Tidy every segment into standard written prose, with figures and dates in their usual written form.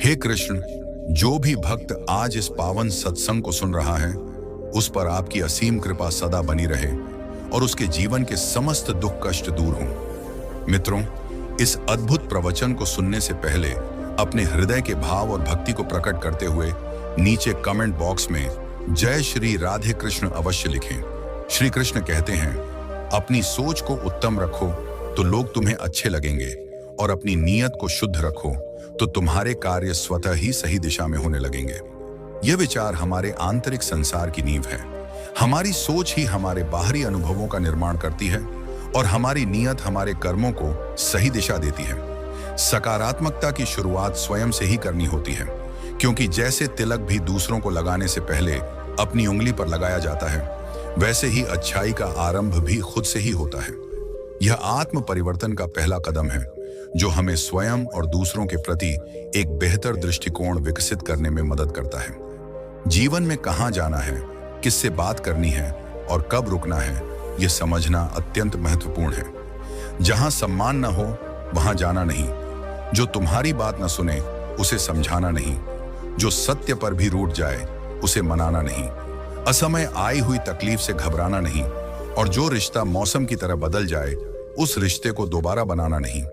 हे कृष्ण, जो भी भक्त आज इस पावन सत्संग को सुन रहा है, उस पर आपकी असीम कृपा सदा बनी रहे और उसके जीवन के समस्त दुख कष्ट दूर हों। मित्रों, इस अद्भुत प्रवचन को सुनने से पहले अपने हृदय के भाव और भक्ति को प्रकट करते हुए नीचे कमेंट बॉक्स में जय श्री राधे कृष्ण अवश्य लिखें। श्री कृष्ण कहते हैं, अपनी सोच को उत्तम रखो तो लोग तुम्हें अच्छे लगेंगे और अपनी नीयत को शुद्ध रखो तो तुम्हारे कार्य स्वतः ही सही दिशा में होने लगेंगे। यह विचार हमारे आंतरिक संसार की नींव है। हमारी सोच ही हमारे बाहरी अनुभवों का निर्माण करती है और हमारी नीयत हमारे कर्मों को सही दिशा देती है। सकारात्मकता की शुरुआत स्वयं से ही करनी होती है, क्योंकि जैसे तिलक भी दूसरों को लगाने से पहले अपनी उंगली पर लगाया जाता है, वैसे ही अच्छाई का आरंभ भी खुद से ही होता है। यह आत्म परिवर्तन का पहला कदम है, जो हमें स्वयं और दूसरों के प्रति एक बेहतर दृष्टिकोण विकसित करने में मदद करता है। जीवन में कहां जाना है, किससे बात करनी है और कब रुकना है, यह समझना अत्यंत महत्वपूर्ण है। जहां सम्मान न हो वहां जाना नहीं, जो तुम्हारी बात न सुने उसे समझाना नहीं, जो सत्य पर भी रूठ जाए उसे मनाना नहीं, असमय आई हुई तकलीफ से घबराना नहीं और जो रिश्ता मौसम की तरह बदल जाए उस रिश्ते को दोबारा बनाना नहीं।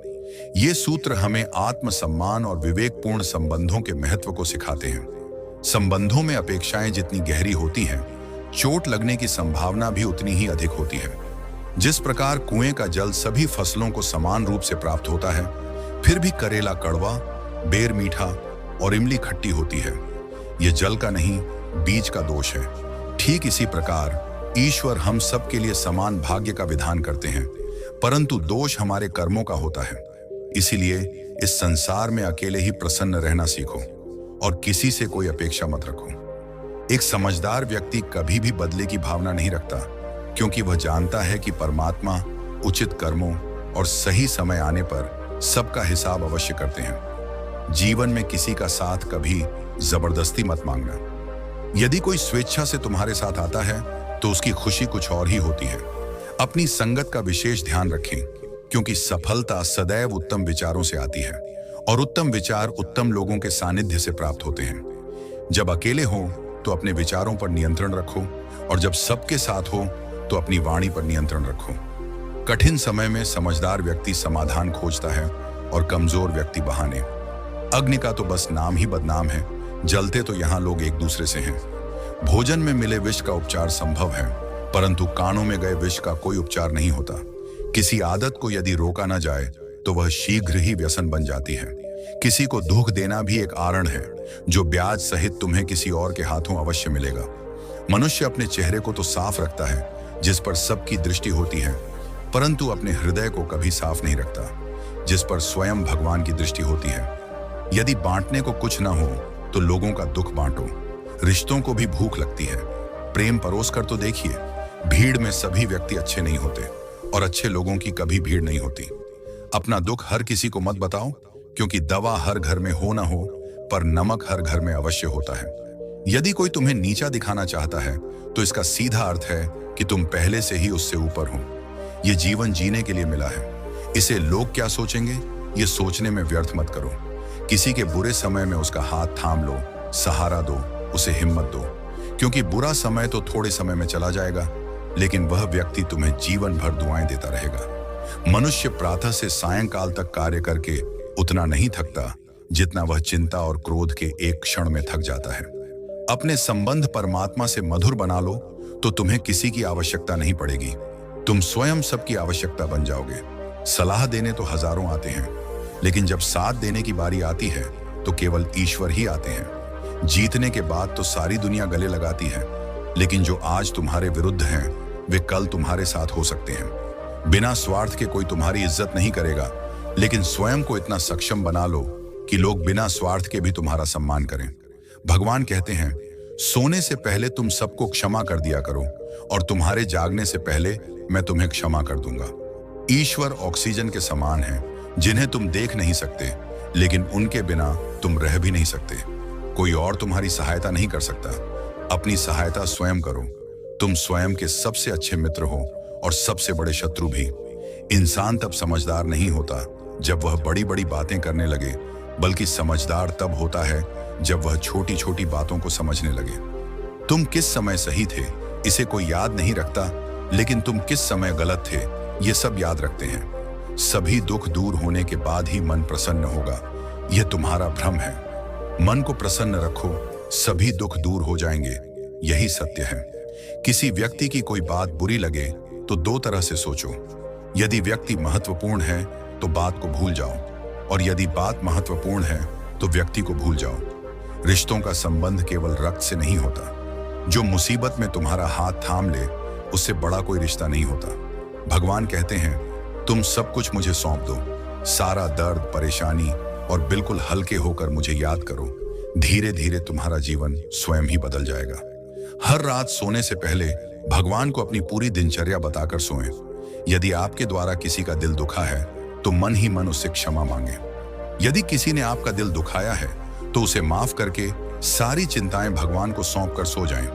ये सूत्र हमें आत्मसम्मान और विवेकपूर्ण संबंधों के महत्व को सिखाते हैं। संबंधों में अपेक्षाएं जितनी गहरी होती हैं, चोट लगने की संभावना भी उतनी ही अधिक होती है। जिस प्रकार कुएं का जल सभी फसलों को समान रूप से प्राप्त होता है, फिर भी करेला कड़वा, बेर मीठा और इमली खट्टी होती है। यह जल का नहीं, बीज का दोष है। ठीक इसी प्रकार ईश्वर हम सब के लिए समान भाग्य का विधान करते हैं, परंतु दोष हमारे कर्मों का होता है। इसीलिए इस संसार में अकेले ही प्रसन्न रहना सीखो और किसी से कोई अपेक्षा मत रखो। एक समझदार व्यक्ति कभी भी बदले की भावना नहीं रखता, क्योंकि वह जानता है कि परमात्मा उचित कर्मों और सही समय आने पर सबका हिसाब अवश्य करते हैं। जीवन में किसी का साथ कभी जबरदस्ती मत मांगना। यदि कोई स्वेच्छा से तुम्हारे साथ आता है तो उसकी खुशी कुछ और ही होती है। अपनी संगत का विशेष ध्यान रखें, क्योंकि सफलता सदैव उत्तम विचारों से आती है और उत्तम विचार उत्तम लोगों के सानिध्य से प्राप्त होते हैं। जब अकेले हो तो अपने विचारों पर नियंत्रण रखो और जब सबके साथ हो तो अपनी वाणी पर नियंत्रण रखो। कठिन समय में समझदार व्यक्ति समाधान खोजता है और कमजोर व्यक्ति बहाने। अग्नि का तो बस नाम ही बदनाम है, जलते तो यहाँ लोग एक दूसरे से हैं। भोजन में मिले विष का उपचार संभव है, परंतु कानों में गए विष का कोई उपचार नहीं होता। किसी आदत को यदि रोका ना जाए तो वह शीघ्र ही व्यसन बन जाती है। किसी को दुख देना भी एक आरण है, जो ब्याज सहित तुम्हें किसी और के हाथों अवश्य मिलेगा। मनुष्य अपने चेहरे को तो साफ रखता है, जिस पर सबकी दृष्टि होती है, परंतु अपने हृदय को कभी साफ नहीं रखता, जिस पर स्वयं भगवान की दृष्टि होती है। यदि बांटने को कुछ ना हो तो लोगों का दुख बांटो। रिश्तों को भी भूख लगती है, प्रेम परोस कर तो देखिए। भीड़ में सभी व्यक्ति अच्छे नहीं होते और अच्छे लोगों की कभी भीड़ नहीं होती। अपना दुख हर किसी को मत बताओ, क्योंकि दवा हर घर में हो ना हो, पर नमक हर घर में अवश्य होता है। यदि कोई तुम्हें नीचा दिखाना चाहता है तो इसका सीधा अर्थ है कि तुम पहले से ही उससे ऊपर हो। यह जीवन जीने के लिए मिला है, इसे लोग क्या सोचेंगे ये सोचने में व्यर्थ मत करो। किसी के बुरे समय में उसका हाथ थाम लो, सहारा दो, उसे हिम्मत दो, क्योंकि बुरा समय तो थोड़े समय में चला जाएगा, लेकिन वह व्यक्ति तुम्हें जीवन भर दुआएं देता रहेगा। मनुष्य प्रातः से सायंकाल तक कार्य करके उतना नहीं थकता जितना वह चिंता और क्रोध के एक क्षण में थक जाता है। अपने संबंध परमात्मा से मधुर बना लो तो तुम्हें किसी की आवश्यकता नहीं पड़ेगी। तुम स्वयं सबकी आवश्यकता बन जाओगे। सलाह देने तो हजारों आते हैं, लेकिन जब साथ देने की बारी आती है तो केवल ईश्वर ही आते हैं। जीतने के बाद तो सारी दुनिया गले लगाती है, लेकिन जो आज तुम्हारे विरुद्ध हैं वे कल तुम्हारे साथ हो सकते हैं। बिना स्वार्थ के कोई तुम्हारी इज्जत नहीं करेगा, लेकिन स्वयं को इतना सक्षम बना लो कि लोग बिना स्वार्थ के भी तुम्हारा सम्मान करें। भगवान कहते हैं, सोने से पहले तुम सबको क्षमा कर दिया करो और तुम्हारे जागने से पहले मैं तुम्हें क्षमा कर दूंगा। ईश्वर ऑक्सीजन के समान है, जिन्हें तुम देख नहीं सकते, लेकिन उनके बिना तुम रह भी नहीं सकते। कोई और तुम्हारी सहायता नहीं कर सकता, अपनी सहायता स्वयं करो। तुम स्वयं के सबसे अच्छे मित्र हो और सबसे बड़े शत्रु भी। इंसान तब समझदार नहीं होता जब वह बड़ी बड़ी बातें करने लगे बल्कि समझदार तब होता है जब वह छोटी छोटी बातों को समझने लगे। तुम किस समय सही थे इसे कोई याद नहीं रखता, लेकिन तुम किस समय गलत थे ये सब याद रखते हैं। सभी दुख दूर होने के बाद ही मन प्रसन्न होगा, यह तुम्हारा भ्रम है। मन को प्रसन्न रखो, सभी दुख दूर हो जाएंगे, यही सत्य है। किसी व्यक्ति की कोई बात बुरी लगे तो दो तरह से सोचो। यदि व्यक्ति महत्वपूर्ण है तो बात को भूल जाओ, और यदि बात महत्वपूर्ण है तो व्यक्ति को भूल जाओ। रिश्तों का संबंध केवल रक्त से नहीं होता। जो मुसीबत में तुम्हारा हाथ थाम ले उससे बड़ा कोई रिश्ता नहीं होता। भगवान कहते हैं, तुम सब कुछ मुझे सौंप दो, सारा दर्द, परेशानी, और बिल्कुल हल्के होकर मुझे याद करो। धीरे धीरे तुम्हारा जीवन स्वयं ही बदल जाएगा। हर रात सोने से पहले भगवान को अपनी पूरी दिनचर्या बताकर सोएं। यदि आपके द्वारा किसी का दिल दुखा है तो मन ही मन उससे क्षमा मांगे। यदि किसी ने आपका दिल दुखाया है तो उसे माफ करके सारी चिंताएं भगवान को सौंपकर सो जाएं।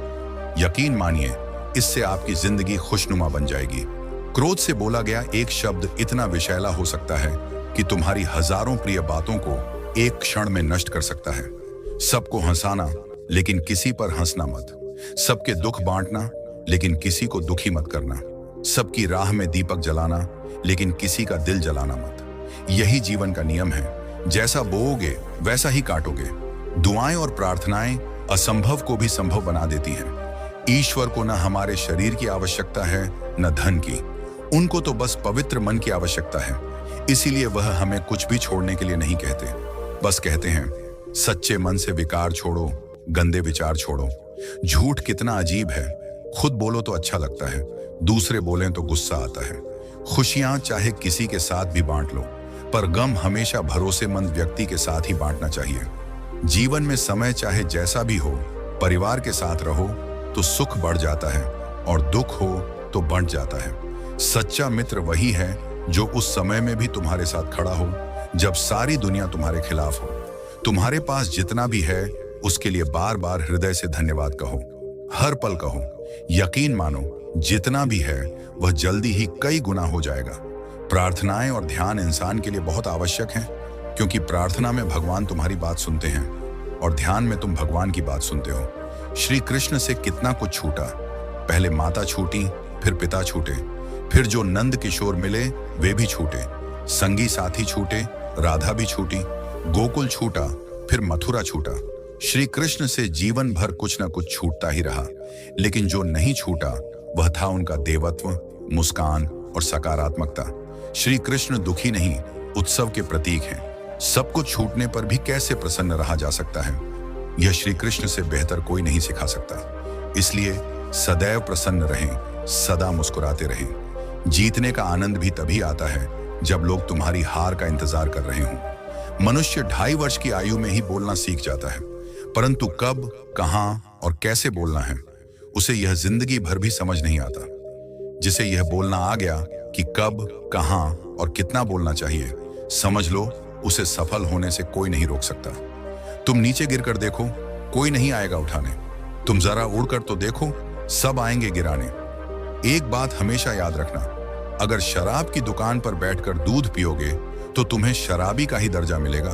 यकीन मानिए, इससे आपकी जिंदगी खुशनुमा बन जाएगी। क्रोध से बोला गया एक शब्द इतना विषैला हो सकता है कि तुम्हारी हजारों प्रिय बातों को एक क्षण में नष्ट कर सकता है। सबको हंसाना लेकिन किसी पर हंसना मत। सबके दुख बांटना लेकिन किसी को दुखी मत करना। सबकी राह में दीपक जलाना लेकिन किसी का दिल जलाना मत। यही जीवन का नियम है। जैसा बोओगे वैसा ही काटोगे। दुआएं और प्रार्थनाएं असंभव को भी संभव बना देती हैं। ईश्वर को न हमारे शरीर की आवश्यकता है न धन की, उनको तो बस पवित्र मन की आवश्यकता है। इसीलिए वह हमें कुछ भी छोड़ने के लिए नहीं कहते, बस कहते हैं सच्चे मन से विकार छोड़ो, गंदे विचार छोड़ो। झूठ कितना अजीब है, खुद बोलो तो अच्छा लगता है, दूसरे बोलें तो गुस्सा आता है। खुशियां चाहे किसी के साथ भी बांट लो, पर गम हमेशा भरोसेमंद व्यक्ति के साथ ही बांटना चाहिए। जीवन में समय चाहे जैसा भी हो, परिवार के साथ रहो तो सुख बढ़ जाता है और दुख हो तो बढ़ जाता है। सच्चा मित्र वही है जो उस समय में भी तुम्हारे साथ खड़ा हो जब सारी दुनिया तुम्हारे खिलाफ हो। तुम्हारे पास जितना भी है उसके लिए बार बार हृदय से धन्यवाद कहो, हर पल कहो। यकीन मानो, जितना भी है वह जल्दी ही कई गुना हो जाएगा। प्रार्थनाएं और ध्यान इंसान के लिए बहुत आवश्यक हैं, क्योंकि प्रार्थना में भगवान तुम्हारी बात सुनते हैं और ध्यान में तुम भगवान की बात सुनते हो। श्री कृष्ण से कितना कुछ छूटा। पहले माता छूटी, फिर पिता छूटे, फिर जो नंद किशोर मिले वे भी छूटे, संगी साथी छूटे, राधा भी छूटी, गोकुल छूटा, फिर मथुरा छूटा। श्री कृष्ण से जीवन भर कुछ न कुछ छूटता ही रहा, लेकिन जो नहीं छूटा वह था उनका देवत्व, मुस्कान और सकारात्मकता। श्री कृष्ण दुखी नहीं, उत्सव के प्रतीक हैं। सब कुछ छूटने पर भी कैसे प्रसन्न रहा जा सकता है, यह श्री कृष्ण से बेहतर कोई नहीं सिखा सकता। इसलिए सदैव प्रसन्न रहें, सदा मुस्कुराते रहें। जीतने का आनंद भी तभी आता है जब लोग तुम्हारी हार का इंतजार कर रहे हों। मनुष्य 2.5 वर्ष की आयु में ही बोलना सीख जाता है, परंतु कब, कहां और कैसे बोलना है उसे यह जिंदगी भर भी समझ नहीं आता। जिसे यह बोलना आ गया कि कब, कहां और कितना बोलना चाहिए, समझ लो उसे सफल होने से कोई नहीं रोक सकता। तुम नीचे गिरकर देखो, कोई नहीं आएगा उठाने। तुम जरा उड़कर तो देखो, सब आएंगे गिराने। एक बात हमेशा याद रखना, अगर शराब की दुकान पर बैठकर दूध पियोगे तो तुम्हें शराबी का ही दर्जा मिलेगा,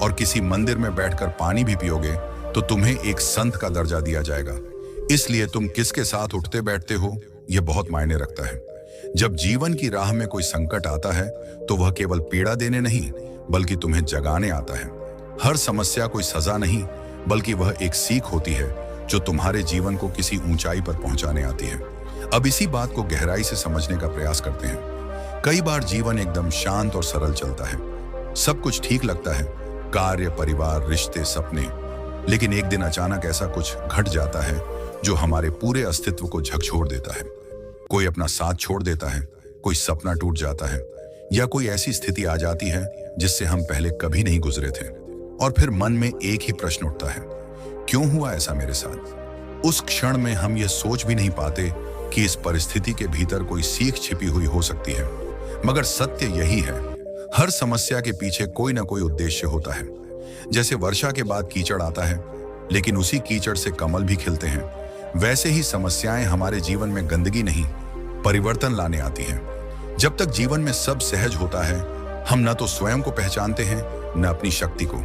और किसी मंदिर में बैठकर पानी भी पियोगे तो तुम्हें एक संत का दर्जा दिया जाएगा। इसलिए तुम किसके साथ उठते बैठते हो यह बहुत मायने रखता है। जब जीवन की राह में कोई संकट आता है तो वह केवल पीड़ा देने नहीं बल्कि तुम्हें जगाने आता है। हर समस्या कोई सजा नहीं बल्कि वह एक सीख होती है जो तुम्हारे जीवन को किसी ऊंचाई पर पहुंचाने आती है। अब इसी बात को गहराई से समझने का प्रयास करते हैं। कई बार जीवन एकदम शांत और सरल चलता है, सब कुछ ठीक लगता है, कार्य, परिवार, रिश्ते, सपने, लेकिन एक दिन अचानक ऐसा कुछ घट जाता है जो हमारे पूरे अस्तित्व को झकझोर देता है। कोई अपना साथ छोड़ देता है, कोई सपना टूट जाता है, या कोई ऐसी स्थिति आ जाती है जिससे हम पहले कभी नहीं गुजरे थे। और फिर मन में एक ही प्रश्न उठता है, क्यों हुआ ऐसा मेरे साथ? उस क्षण में हम यह सोच भी नहीं पाते कि इस परिस्थिति के भीतर कोई सीख छिपी हुई हो सकती है। मगर सत्य यही है, हर समस्या के पीछे कोई ना कोई उद्देश्य होता है। जैसे वर्षा के बाद कीचड़ आता है, लेकिन उसी कीचड़ से कमल भी खिलते हैं, वैसे ही समस्याएं हमारे जीवन में गंदगी नहीं, परिवर्तन लाने आती हैं। जब तक जीवन में सब सहज होता है हम न तो स्वयं को पहचानते हैं न अपनी शक्ति को।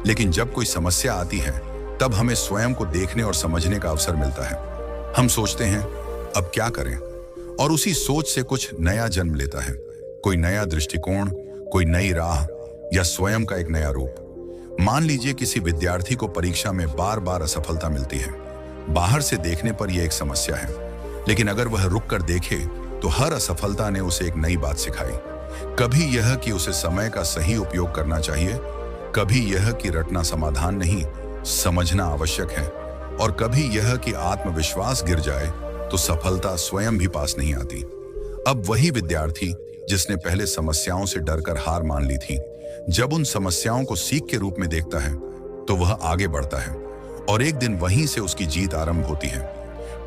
लेकिन जब कोई समस्या आती है तब हमें स्वयं को देखने और समझने का अवसर मिलता है। हम सोचते हैं अब क्या करें, और उसी सोच से कुछ नया जन्म लेता है। कोई नया दृष्टिकोण, कोई नई राह, या स्वयं का एक नया रूप। मान लीजिए किसी विद्यार्थी को परीक्षा में बार बार असफलता मिलती है। बाहर से देखने पर यह एक समस्या है, लेकिन अगर वह रुक कर देखे तो हर असफलता ने उसे एक नई बात सिखाई। कभी यह कि उसे समय का सही उपयोग करना चाहिए, कभी यह कि रटना समाधान नहीं, समझना आवश्यक है, और कभी यह कि आत्मविश्वास गिर जाए तो सफलता स्वयं भी पास नहीं आती। अब वही विद्यार्थी जिसने पहले समस्याओं से डरकर हार मान ली थी, जब उन समस्याओं को सीख के रूप में देखता है तो वह आगे बढ़ता है, और एक दिन वहीं से उसकी जीत आरंभ होती है।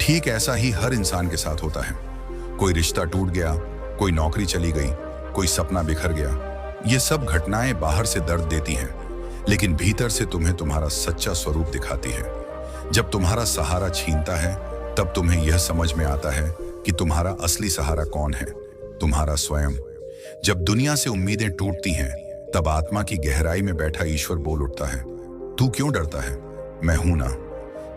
ठीक ऐसा ही हर इंसान के साथ होता है। कोई रिश्ता टूट गया, कोई नौकरी चली गई, कोई सपना बिखर गया। ये सब घटनाएं बाहर से दर्द देती हैं, लेकिन भीतर से तुम्हें तुम्हारा सच्चा स्वरूप दिखाती है। जब तुम्हारा सहारा छीनता है तब तुम्हें यह समझ में आता है कि तुम्हारा असली सहारा कौन है, तुम्हारा स्वयं। जब दुनिया से उम्मीदें टूटती हैं तब आत्मा की गहराई में बैठा ईश्वर बोल उठता है, तू क्यों डरता है, मैं हूं ना।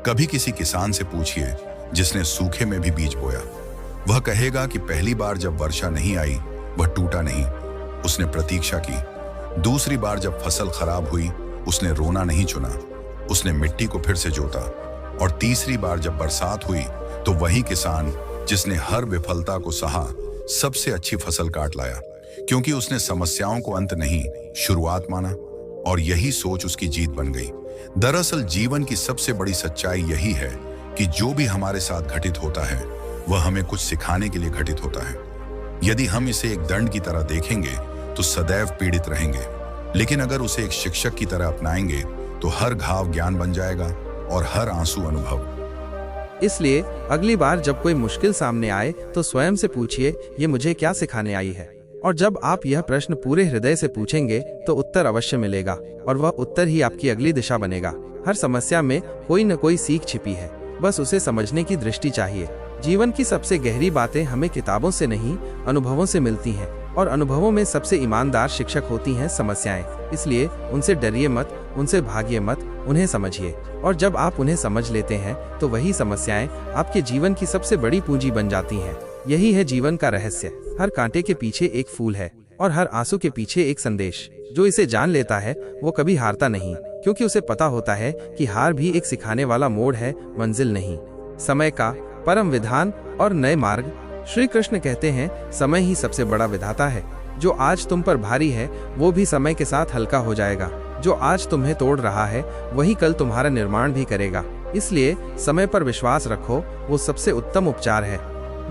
कभी किसी किसान से पूछिए जिसने सूखे में भी बीज बोया। वह कहेगा कि पहली बार जब वर्षा नहीं आई वह टूटा नहीं, उसने प्रतीक्षा की। दूसरी बार जब फसल खराब हुई उसने रोना नहीं चुना, उसने मिट्टी को फिर से जोता। और तीसरी बार जब बरसात हुई तो वही किसान जिसने हर विफलता को सहा सबसे अच्छी फसल काट लाया, क्योंकि उसने समस्याओं को अंत नहीं शुरुआत माना, और यही सोच उसकी जीत बन गई। दरअसल जीवन की सबसे बड़ी सच्चाई यही है कि जो भी हमारे साथ घटित होता है वह हमें कुछ सिखाने के लिए घटित होता है। यदि हम इसे एक दंड की तरह देखेंगे तो सदैव पीड़ित रहेंगे, लेकिन अगर उसे एक शिक्षक की तरह अपनाएंगे तो हर घाव ज्ञान बन जाएगा और हर आंसू अनुभव। इसलिए अगली बार जब कोई मुश्किल सामने आए तो स्वयं से पूछिए, ये मुझे क्या सिखाने आई है। और जब आप यह प्रश्न पूरे हृदय से पूछेंगे तो उत्तर अवश्य मिलेगा, और वह उत्तर ही आपकी अगली दिशा बनेगा। हर समस्या में कोई न कोई सीख छिपी है, बस उसे समझने की दृष्टि चाहिए। जीवन की सबसे गहरी बातें हमें किताबों से नहीं, अनुभवों से मिलती हैं, और अनुभवों में सबसे ईमानदार शिक्षक होती हैं समस्याएं। इसलिए उनसे डरिए मत, उनसे भागिए मत, उन्हें समझिए। और जब आप उन्हें समझ लेते हैं तो वही समस्याएं आपके जीवन की सबसे बड़ी पूंजी बन जाती हैं। यही है जीवन का रहस्य। हर कांटे के पीछे एक फूल है, और हर आंसू के पीछे एक संदेश। जो इसे जान लेता है वो कभी हारता नहीं, क्योंकि उसे पता होता है कि हार भी एक सिखाने वाला मोड़ है, मंजिल नहीं। समय का परम विधान और नए मार्ग। श्री कृष्ण कहते हैं, समय ही सबसे बड़ा विधाता है। जो आज तुम पर भारी है वो भी समय के साथ हल्का हो जाएगा। जो आज तुम्हें तोड़ रहा है वही कल तुम्हारा निर्माण भी करेगा। इसलिए समय पर विश्वास रखो, वो सबसे उत्तम उपचार है।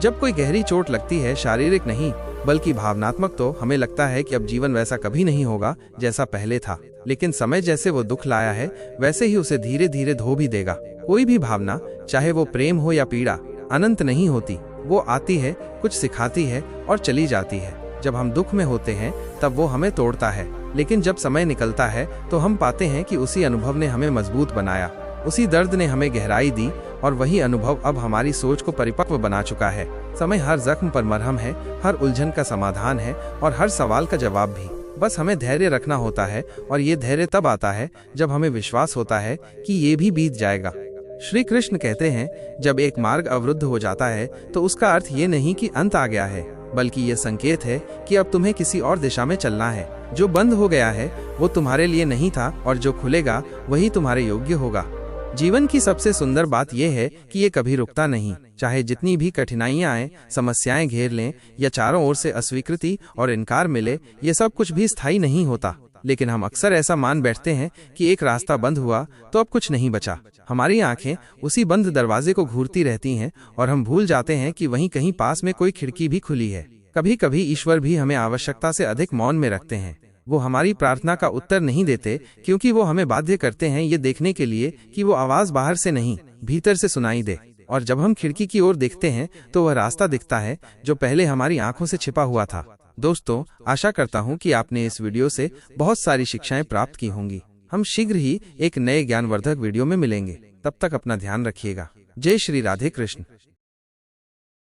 जब कोई गहरी चोट लगती है, शारीरिक नहीं बल्कि भावनात्मक, तो हमें लगता है कि अब जीवन वैसा कभी नहीं होगा जैसा पहले था। लेकिन समय जैसे वो दुख लाया है वैसे ही उसे धीरे धीरे धो भी देगा। कोई भी भावना, चाहे वो प्रेम हो या पीड़ा, अनंत नहीं होती। वो आती है, कुछ सिखाती है और चली जाती है। जब हम दुख में होते हैं तब वो हमें तोड़ता है, लेकिन जब समय निकलता है तो हम पाते हैं कि उसी अनुभव ने हमें मजबूत बनाया, उसी दर्द ने हमें गहराई दी, और वही अनुभव अब हमारी सोच को परिपक्व बना चुका है। समय हर जख्म पर मरहम है, हर उलझन का समाधान है, और हर सवाल का जवाब भी। बस हमें धैर्य रखना होता है, और ये धैर्य तब आता है जब हमें विश्वास होता है कि ये भी बीत जाएगा। श्री कृष्ण कहते हैं, जब एक मार्ग अवरुद्ध हो जाता है तो उसका अर्थ ये नहीं कि अंत आ गया है, बल्कि ये संकेत है कि अब तुम्हें किसी और दिशा में चलना है। जो बंद हो गया है वो तुम्हारे लिए नहीं था, और जो खुलेगा वही तुम्हारे योग्य होगा। जीवन की सबसे सुंदर बात यह है कि ये कभी रुकता नहीं। चाहे जितनी भी कठिनाइयां आए, समस्याएं घेर लें, या चारों ओर से अस्वीकृति और इनकार मिले, ये सब कुछ भी स्थायी नहीं होता। लेकिन हम अक्सर ऐसा मान बैठते हैं कि एक रास्ता बंद हुआ तो अब कुछ नहीं बचा। हमारी आंखें उसी बंद दरवाजे को घूरती रहती हैं, और हम भूल जाते हैं कि वहीं कहीं पास में कोई खिड़की भी खुली है। कभी कभी ईश्वर भी हमें आवश्यकता से अधिक मौन में रखते हैं। वो हमारी प्रार्थना का उत्तर नहीं देते, क्योंकि वो हमें बाध्य करते हैं ये देखने के लिए कि वो आवाज बाहर से नहीं, भीतर से सुनाई दे। और जब हम खिड़की की ओर देखते हैं तो वह रास्ता दिखता है जो पहले हमारी आंखों से छिपा हुआ था। दोस्तों, आशा करता हूँ कि आपने इस वीडियो से बहुत सारी शिक्षाएं प्राप्त की होंगी। हम शीघ्र ही एक नए ज्ञानवर्धक वीडियो में मिलेंगे। तब तक अपना ध्यान रखिएगा। जय श्री राधे कृष्ण।